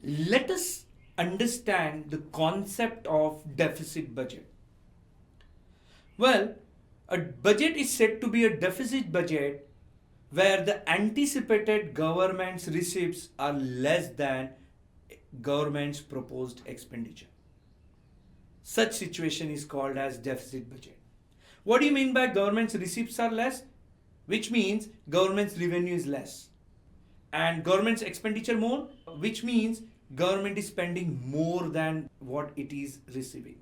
Let us understand the concept of deficit budget. Well, a budget is said to be a deficit budget where the anticipated government's receipts are less than government's proposed expenditure. Such situation is called as deficit budget. What do you mean by government's receipts are less? Which means government's revenue is less. And government's expenditure more, which means government is spending more than what it is receiving.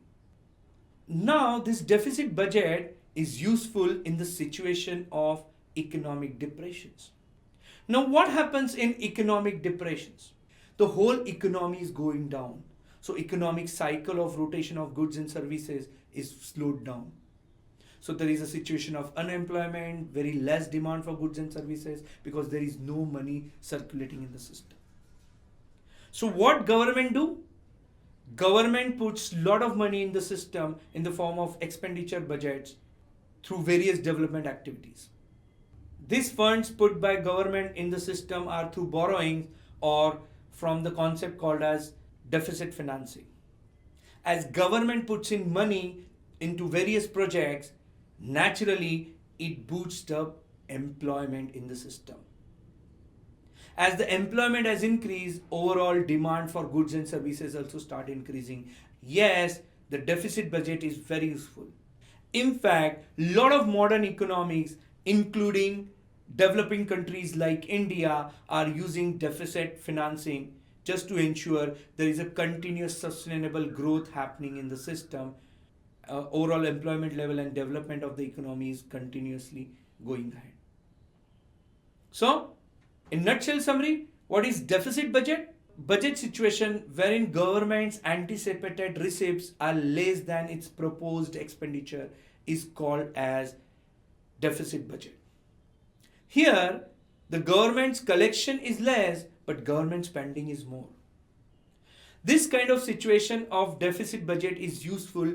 Now, this deficit budget is useful in the situation of economic depressions. Now, what happens in economic depressions? The whole economy is going down. So, economic cycle of rotation of goods and services is slowed down. So, there is a situation of unemployment, very less demand for goods and services because there is no money circulating in the system. So, what government do? Government puts lot of money in the system in the form of expenditure budgets through various development activities. These funds put by government in the system are through borrowing or from the concept called as deficit financing. As government puts in money into various projects, naturally it boosts up employment in the system. As the employment has increased, overall demand for goods and services also start increasing. Yes, the deficit budget is very useful. In fact, lot of modern economies, including developing countries like India, are using deficit financing just to ensure there is a continuous sustainable growth happening in the system. Overall employment level and development of the economy is continuously going ahead. So, in nutshell summary, what is deficit budget? Budget situation wherein government's anticipated receipts are less than its proposed expenditure is called as deficit budget. Here, the government's collection is less, but government spending is more. This kind of situation of deficit budget is useful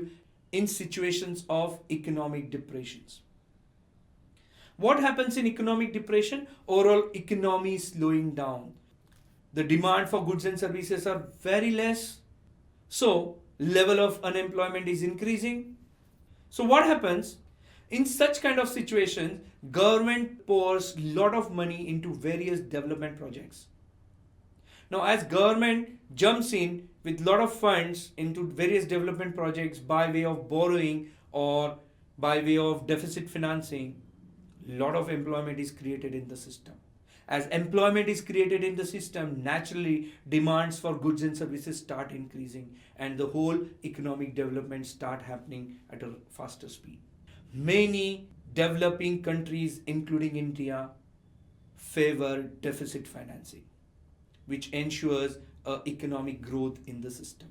in situations of economic depressions. What happens in economic depression? Overall economy is slowing down. The demand for goods and services are very less. So level of unemployment is increasing. So what happens? In such kind of situations, government pours lot of money into various development projects. Now as government jumps in with lot of funds into various development projects by way of borrowing or by way of deficit financing, lot of employment is created in the system. As employment is created in the system, naturally demands for goods and services start increasing and the whole economic development start happening at a faster speed. Many developing countries, including India, favor deficit financing, which ensures economic growth in the system.